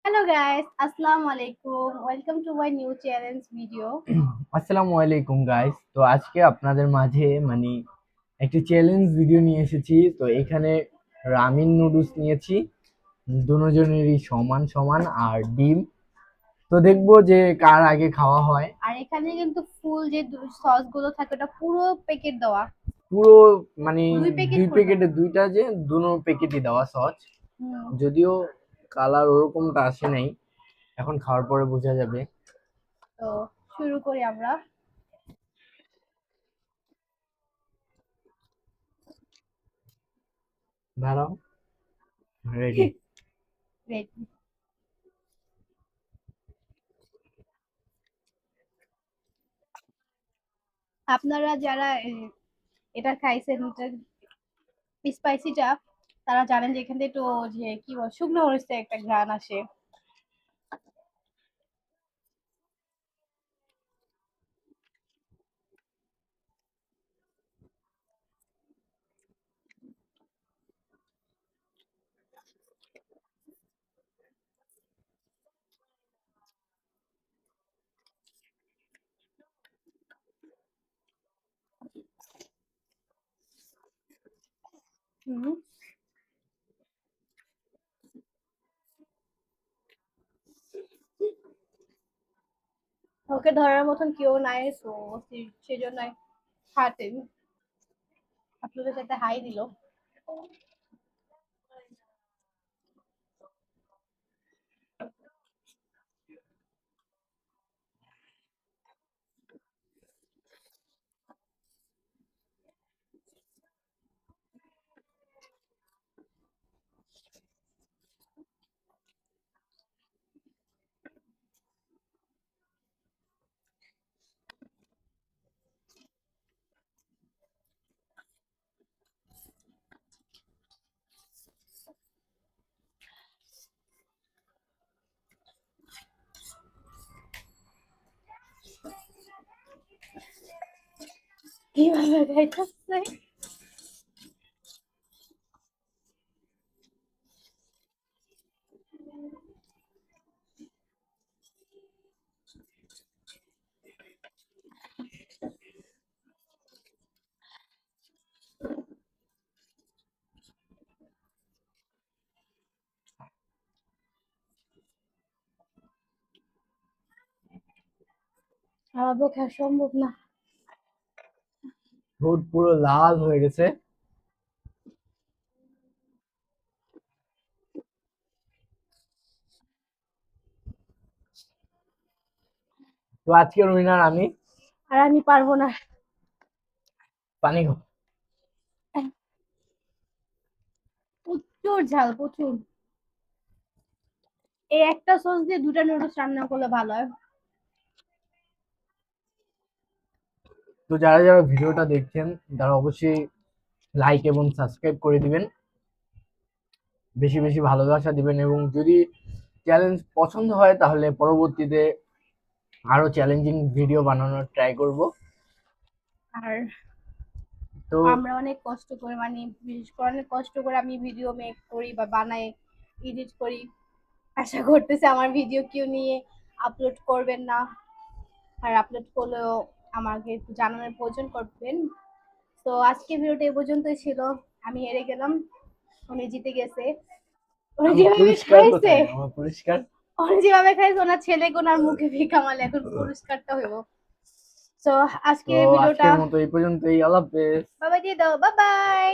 Hello guys, Assalamu alaikum. Welcome to my new challenge video. আসসালামু আলাইকুম guys. তো আজকে আপনাদের মাঝে একটি চ্যালেঞ্জ ভিডিও নিয়ে এসেছি। তো এখানে রামিন নুডলস নিয়েছি, দুজনেরই সমান সমান, আর ডিম। তো দেখবো যে কার আগে খাওয়া হয়। আর এখানে কিন্তু ফুল যে সস গুলো থাকে ওটা পুরো প্যাকেট দেওয়া। পুরো মানে দুই প্যাকেট দুই করবা। প্যাকেটে দুইটা, যে দুনো প্যাকেটই দেওয়া সস। হুম। যদিও কালার ওরকমটা আসে নাই, এখন খাওয়ার পরে বোঝা যাবে। তো শুরু করি আমরা। দাঁড়াও, রেডি। Ready. আপনারা যারা এটা খাইছেন, স্পাইসিটা, তারা জানেন যে এখান থেকে একটু যে কি বল শুকনো মরিচের একটা ঘ্রাণ আসে। হুম। ওকে ধরার মতন কেউ নাই, তো সেজন্য হাঁটেন আপনাদের সাথে হাই দিল। কিভাবে খাইতেছে? আমার পক্ষে আর সম্ভব না। ঠোঁট পুরো লাল হয়ে গেছে। তো আজকের উইনার আমি। আর আমি পারবো না। পানি খাও। প্রচুর ঝাল, প্রচুর। এই একটা সস দিয়ে দুটা নুডলস রান্না করলে ভালো হয়। তো যারা যারা ভিডিওটা দেখছেন, তারা অবশ্যই লাইক এবং সাবস্ক্রাইব করে দিবেন, বেশি বেশি ভালোবাসা দিবেন, এবং যদি চ্যালেঞ্জ পছন্দ হয় তাহলে পরবর্তীতে আরো চ্যালেঞ্জিং ভিডিও বানানোর ট্রাই করব। আর তো আমরা অনেক কষ্ট করে, মানে বিশেষ করে অনেক কষ্ট করে আমি ভিডিও মেক করি বা বানাই, এডিট করি। আশা করতেছি আমার ভিডিও কেউ নিয়ে আপলোড করবেন না। আর আপলোড করলেও আমাকে একটু জানানোর প্রয়োজন করবেন। তো আজকে ভিডিওটা এ পর্যন্তই ছিল। আমি হেরে গেলাম, উনি জিতে গেছে। উনি আমার যেভাবে পুরস্কার খাইছে, কোথায়? আমার পুরস্কার। উনি যেভাবে খাইছে ওনার ছেলে ওনার মুখে ভিক্ষা মারলে এখন পুরস্কারটা হইব। তো তো আজকে ভিডিওটা আজকের মতো এই পর্যন্তই। আল্লাহ হাফেজ। বাবাই দিয়ে দাও, বাই বাই।